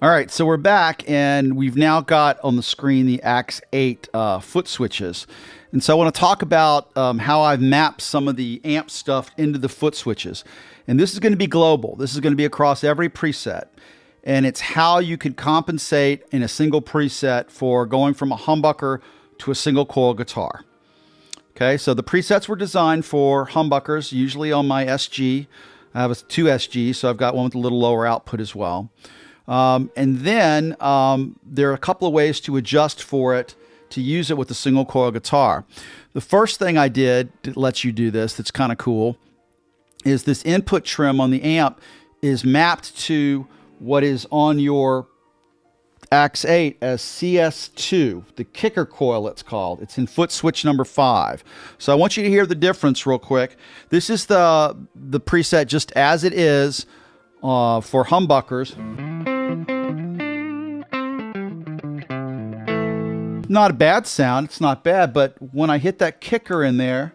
All right, so we're back, and we've now got on the screen the AX8 foot switches. And so I want to talk about how I've mapped some of the amp stuff into the foot switches. And this is going to be global. This is going to be across every preset. And it's how you could compensate in a single preset for going from a humbucker to a single coil guitar. Okay, so the presets were designed for humbuckers, usually on my SG. I have two SGs, so I've got one with a little lower output as well. And then there are a couple of ways to adjust for it to use it with a single coil guitar. The first thing I did that lets you do this, that's kind of cool, is this input trim on the amp is mapped to what is on your AX8 as CS2, the kicker coil it's called. It's in foot switch number 5. So I want you to hear the difference real quick. This is the preset just as it is for humbuckers. Not a bad sound, it's not bad, but when I hit that kicker in there,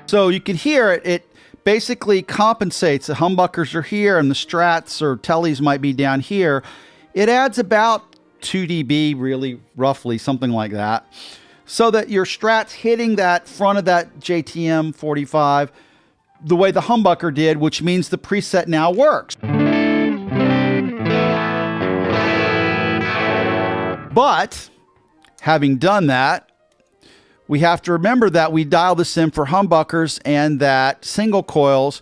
so you can hear it, it basically compensates. The humbuckers are here and the strats or tellies might be down here. It adds about 2 dB, really roughly, something like that, so that your strat's hitting that front of that JTM 45 the way the humbucker did, which means the preset now works. But having done that, we have to remember that we dial this in for humbuckers and that single coils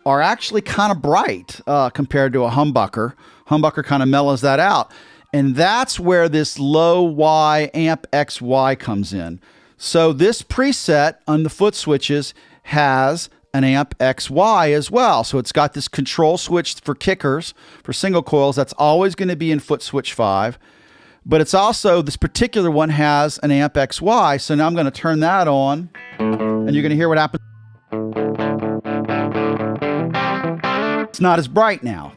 are actually kind of bright compared to a humbucker. Humbucker kind of mellows that out. And that's where this low Y amp XY comes in. So this preset on the foot switches has an amp XY as well. So it's got this control switch for kickers, for single coils. That's always going to be in foot switch 5. But it's also, this particular one has an amp XY. So now I'm going to turn that on and you're going to hear what happens. It's not as bright now.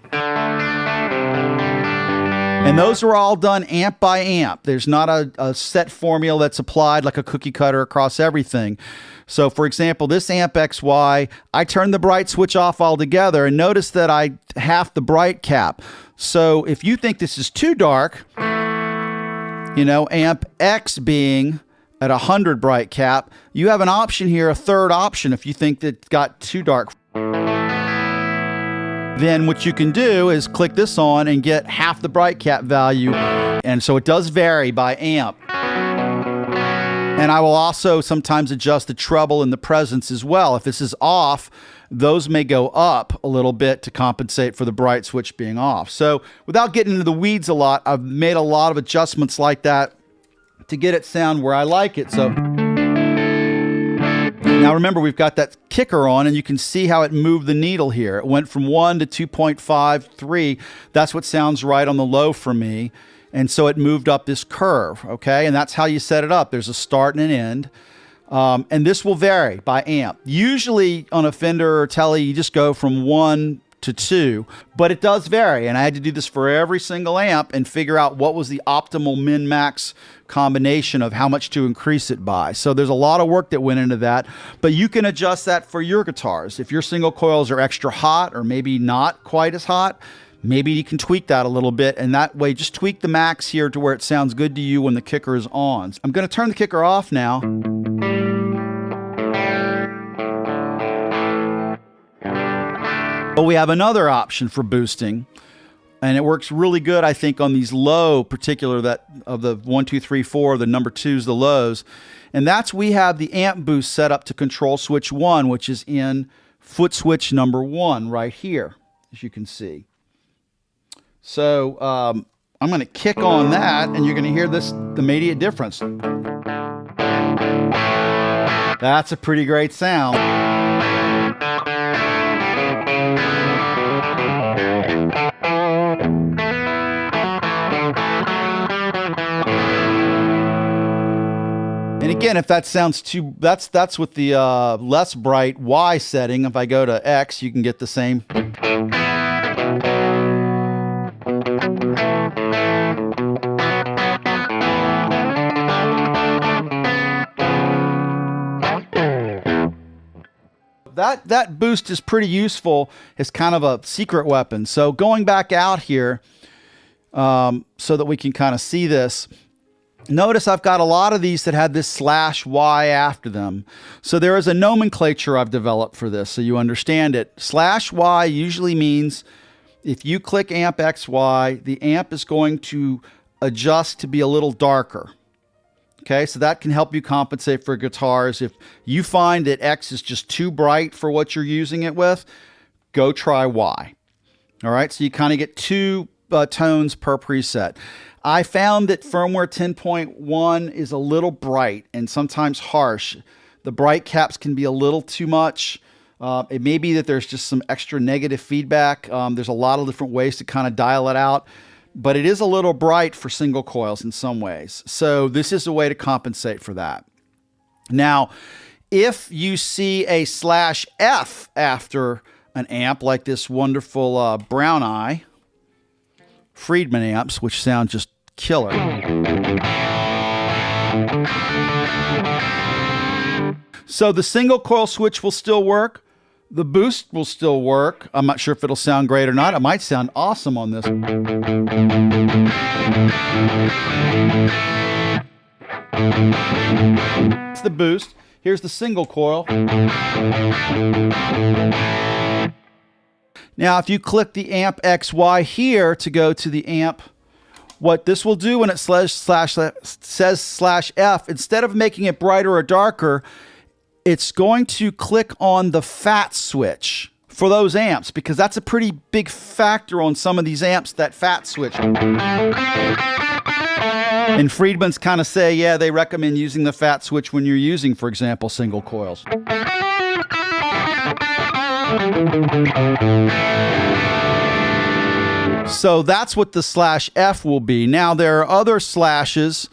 And those are all done amp by amp. There's not a set formula that's applied like a cookie cutter across everything. So for example, this amp XY, I turned the bright switch off altogether and notice that I half the bright cap. So if you think this is too dark, you know, amp X being at 100 bright cap, you have an option here, a third option if you think that it's got too dark. Then what you can do is click this on and get half the bright cap value. And so it does vary by amp. And I will also sometimes adjust the treble and the presence as well. If this is off, those may go up a little bit to compensate for the bright switch being off. So without getting into the weeds a lot, I've made a lot of adjustments like that to get it sound where I like it. So now remember, we've got that kicker on and you can see how it moved the needle here. It went from 1 to 2.53. That's what sounds right on the low for me. And so it moved up this curve, okay? And that's how you set it up. There's a start and an end. And this will vary by amp. Usually on a Fender or Tele, you just go from 1 to 2, but it does vary. And I had to do this for every single amp and figure out what was the optimal min-max combination of how much to increase it by. So there's a lot of work that went into that, but you can adjust that for your guitars. If your single coils are extra hot or maybe not quite as hot, maybe you can tweak that a little bit, and that way just tweak the max here to where it sounds good to you when the kicker is on. I'm going to turn the kicker off now. But we have another option for boosting, and it works really good, I think, on these low, particular that of the 1, 2, 3, 4, the number 2s, the lows. And that's, we have the amp boost set up to control switch 1, which is in foot switch number 1 right here, as you can see. So I'm going to kick on that, and you're going to hear this immediate difference. That's a pretty great sound. And again, if that sounds too, that's with the less bright Y setting. If I go to X, you can get the same. That boost is pretty useful as kind of a secret weapon. So going back out here, so that we can kind of see this, notice I've got a lot of these that had this /Y after them. So there is a nomenclature I've developed for this so you understand it. /Y usually means if you click amp XY, the amp is going to adjust to be a little darker. Okay, so that can help you compensate for guitars. If you find that X is just too bright for what you're using it with, go try Y. All right, so you kind of get two tones per preset. I found that firmware 10.1 is a little bright and sometimes harsh. The bright caps can be a little too much. It may be that there's just some extra negative feedback. There's a lot of different ways to kind of dial it out, but it is a little bright for single coils in some ways. So this is a way to compensate for that. Now, if you see a /F after an amp like this wonderful Brown Eye Friedman amps, which sound just killer. So the single coil switch will still work. The boost will still work. I'm not sure if it'll sound great or not. It might sound awesome on this. It's the boost. Here's the single coil. Now, if you click the amp XY here to go to the amp, what this will do when it says /F, instead of making it brighter or darker, it's going to click on the fat switch for those amps, because that's a pretty big factor on some of these amps, that fat switch. And Friedman's kind of say, yeah, they recommend using the fat switch when you're using, for example, single coils. So that's what the /F will be. Now, there are other slashes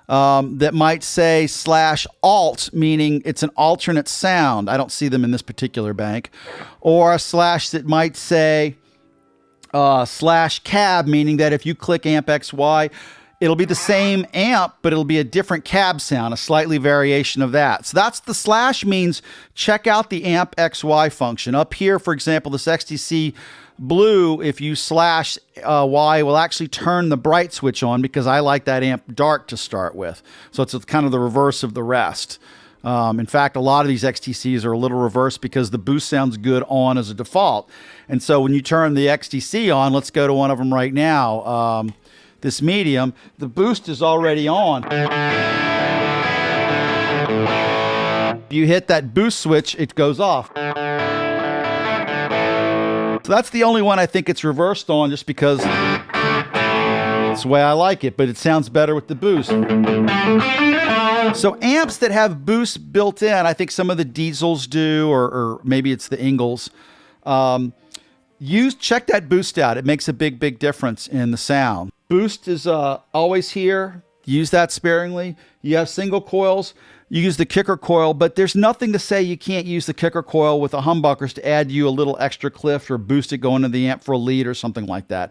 that might say /alt, meaning it's an alternate sound. I don't see them in this particular bank. Or a slash that might say /cab, meaning that if you click amp XY, it'll be the same amp, but it'll be a different cab sound, a slightly variation of that. So that's the slash means check out the amp XY function. Up here, for example, this XTC Blue, if you /Y, will actually turn the bright switch on because I like that amp dark to start with. So it's kind of the reverse of the rest. In fact, a lot of these XTCs are a little reverse because the boost sounds good on as a default. And so when you turn the XTC on, let's go to one of them right now. This medium, the boost is already on. If you hit that boost switch, it goes off. So that's the only one I think it's reversed on, just because it's the way I like it, but it sounds better with the boost. So amps that have boost built in, I think some of the Diesels do, or maybe it's the Ingles. Check that boost out. It makes a big difference in the sound. Boost is always here. Use that sparingly. You have single coils. You use the kicker coil, but there's nothing to say you can't use the kicker coil with the humbuckers to add you a little extra cliff or boost it going to the amp for a lead or something like that.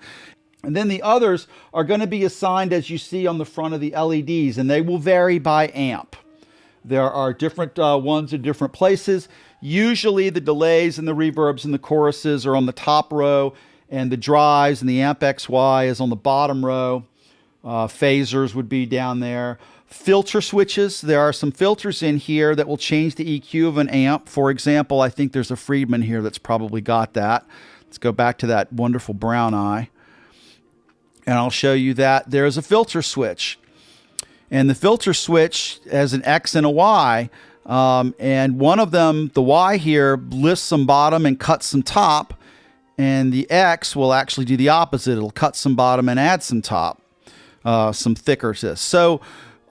And then the others are going to be assigned as you see on the front of the LEDs, and they will vary by amp. There are different ones in different places. Usually the delays and the reverbs and the choruses are on the top row, and the drives and the amp XY is on the bottom row. Phasers would be down there. Filter switches, there are some filters in here that will change the EQ of an amp. For example, I think there's a Friedman here that's probably got that. Let's go back to that wonderful Brown Eye. And I'll show you that there's a filter switch. And the filter switch has an X and a Y. And one of them, the Y here, lifts some bottom and cuts some top. And the X will actually do the opposite. It'll cut some bottom and add some top, some thicker to this. So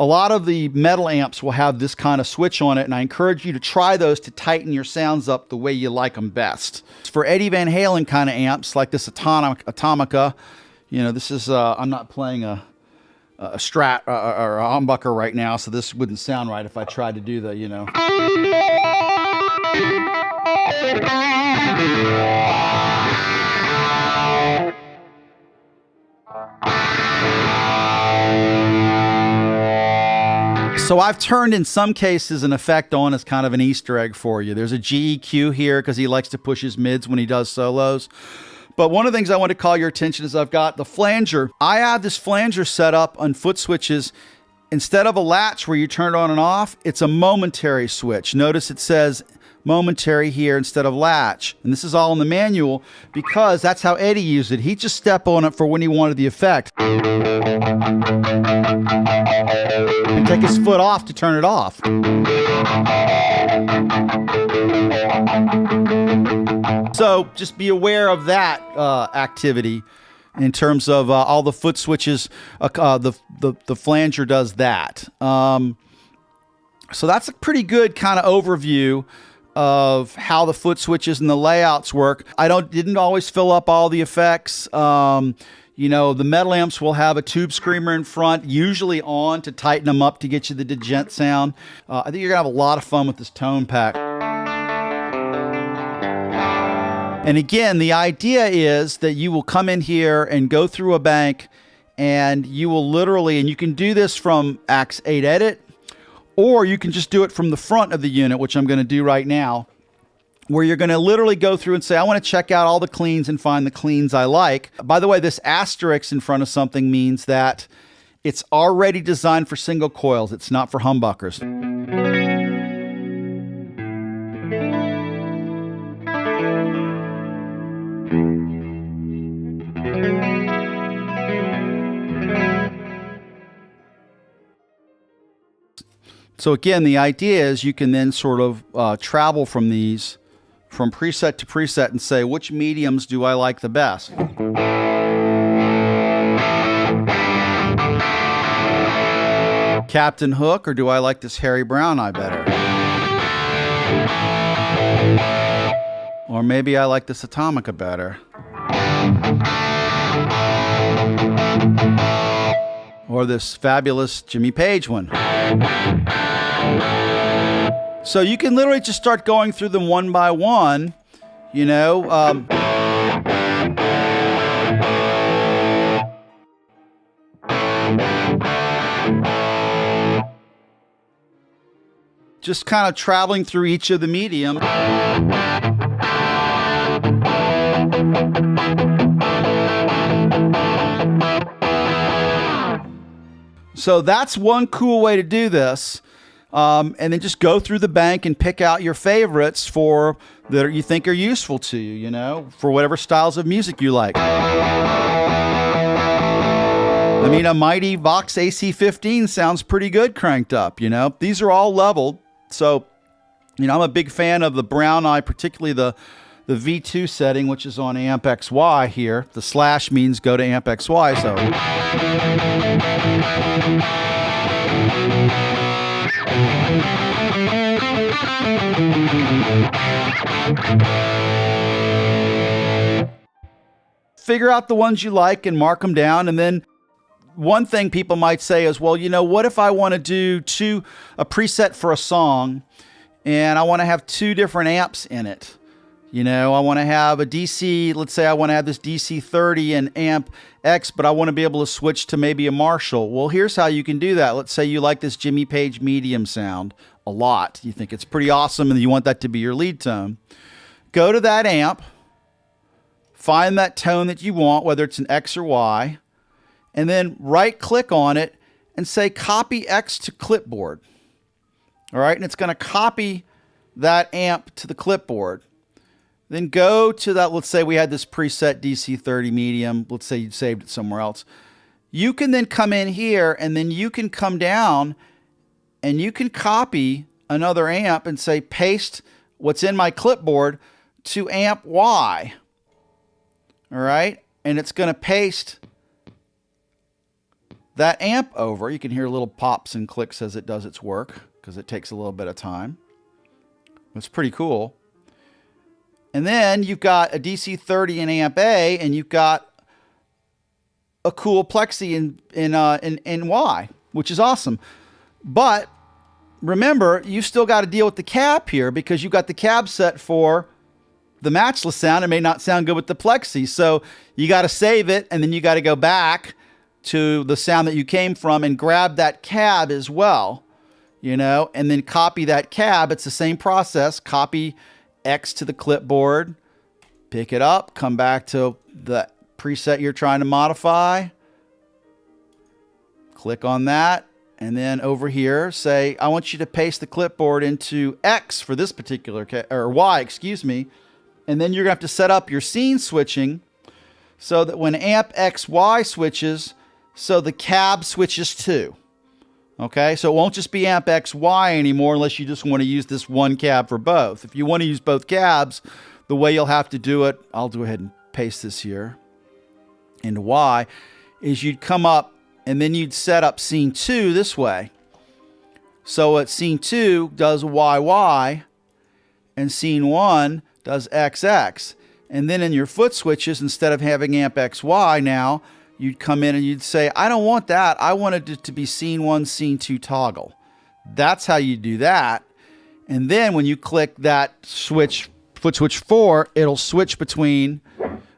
a lot of the metal amps will have this kind of switch on it, and I encourage you to try those to tighten your sounds up the way you like them best. For Eddie Van Halen kind of amps, like this Atomica, you know, this is, I'm not playing a Strat or a humbucker right now, so this wouldn't sound right if I tried to do the, you know. So I've turned, in some cases, an effect on as kind of an Easter egg for you. There's a GEQ here because he likes to push his mids when he does solos. But one of the things I want to call your attention is I've got the flanger. I have this flanger set up on foot switches. Instead of a latch where you turn it on and off, it's a momentary switch. Notice it says momentary here instead of latch. And this is all in the manual because that's how Eddie used it. He just stepped on it for when he wanted the effect. And take his foot off to turn it off. So just be aware of that activity. In terms of all the foot switches, the flanger does that. So that's a pretty good kind of overview of how the foot switches and the layouts work. I didn't always fill up all the effects. You know, the metal amps will have a tube screamer in front, usually on to tighten them up to get you the djent sound. I think you're gonna have a lot of fun with this TonePack. And again, the idea is that you will come in here and go through a bank and you will literally, and you can do this from AX8 Edit, or you can just do it from the front of the unit, which I'm going to do right now, where you're going to literally go through and say, I want to check out all the cleans and find the cleans I like. By the way, this asterisk in front of something means that it's already designed for single coils. It's not for humbuckers. So again, the idea is you can then sort of travel from these, from preset to preset, and say, which mediums do I like the best? Captain Hook, or do I like this Harry Brown eye better? Or maybe I like this Atomica better. Or this fabulous Jimmy Page one. So you can literally just start going through them one by one, you know. Just kind of traveling through each of the medium. So that's one cool way to do this. And then just go through the bank and pick out your favorites for that you think are useful to you, you know, for whatever styles of music you like. I mean, a mighty Vox AC15 sounds pretty good cranked up, you know. These are all leveled. So, you know, I'm a big fan of the brown eye, particularly the V2 setting, which is on amp XY here. The slash means go to amp XY, so. Figure out the ones you like and mark them down. And then one thing people might say is, well, you know, what if I want to do a preset for a song and I want to have two different amps in it? You know, I want to have a DC, let's say I want to have this DC 30 and amp X, but I want to be able to switch to maybe a Marshall. Well, here's how you can do that. Let's say you like this Jimmy Page medium sound a lot. You think it's pretty awesome and you want that to be your lead tone. Go to that amp, find that tone that you want, whether it's an X or Y, and then right click on it and say copy X to clipboard. All right, and it's going to copy that amp to the clipboard. Then go to that, let's say we had this preset DC 30 medium. Let's say you saved it somewhere else. You can then come in here and then you can come down and you can copy another amp and say paste what's in my clipboard to amp Y. All right. And it's going to paste that amp over. You can hear little pops and clicks as it does its work because it takes a little bit of time. It's pretty cool. And then you've got a DC 30 in amp A, and you've got a cool plexi in Y, which is awesome. But remember, you've still got to deal with the cab here because you've got the cab set for the matchless sound. It may not sound good with the plexi. So you got to save it, and then you got to go back to the sound that you came from and grab that cab as well. you know, and then copy that cab. It's the same process. Copy X to the clipboard, pick it up, come back to the preset you're trying to modify, click on that, and then over here say, I want you to paste the clipboard into X for this particular, or Y, excuse me, and then you're gonna have to set up your scene switching so that when amp XY switches, so the cab switches too. Okay, so it won't just be amp XY anymore unless you just want to use this one cab for both. If you want to use both cabs, the way you'll have to do it, I'll go ahead and paste this here into Y, is you'd come up and then you'd set up scene 2 this way. So at scene 2 does YY and scene 1 does XX. And then in your foot switches, instead of having amp XY now, you'd come in and you'd say, I don't want that. I wanted it to be scene 1, scene 2 toggle. That's how you do that. And then when you click that switch, foot switch 4, it'll switch between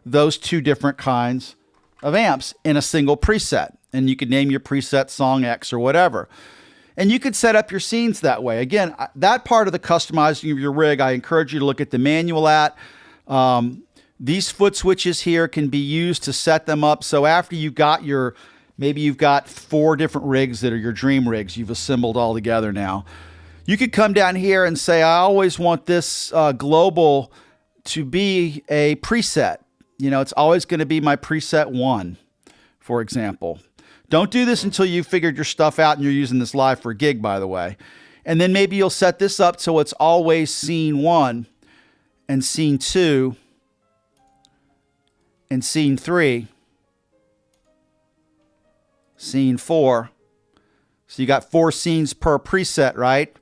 those two different kinds of amps in a single preset. And you could name your preset song X or whatever. And you could set up your scenes that way. Again, that part of the customizing of your rig, I encourage you to look at the manual at. These foot switches here can be used to set them up. So after you've got your, maybe you've got 4 different rigs that are your DreamRigs you've assembled all together now. You could come down here and say, I always want this global to be a preset. You know, it's always going to be my preset 1, for example. Don't do this until you've figured your stuff out and you're using this live for a gig, by the way. And then maybe you'll set this up so it's always scene 1 and scene 2 and scene 3, scene 4. So you got 4 scenes per preset, right?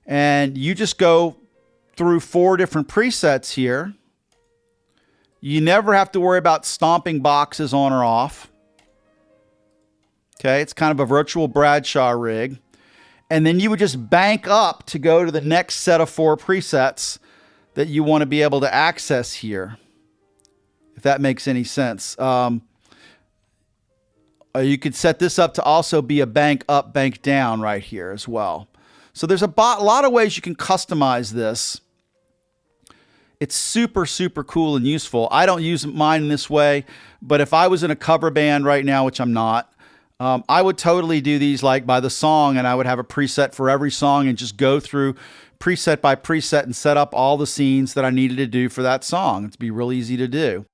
And you just go through 4 different presets here. You never have to worry about stomping boxes on or off. Okay, it's kind of a virtual Bradshaw rig. And then you would just bank up to go to the next set of 4 presets that you want to be able to access here, if that makes any sense. You could set this up to also be a bank up, bank down right here as well. So there's a lot of ways you can customize this. It's super, super cool and useful. I don't use mine in this way, but if I was in a cover band right now, which I'm not, I would totally do these like by the song, and I would have a preset for every song and just go through preset by preset and set up all the scenes that I needed to do for that song. It'd be real easy to do.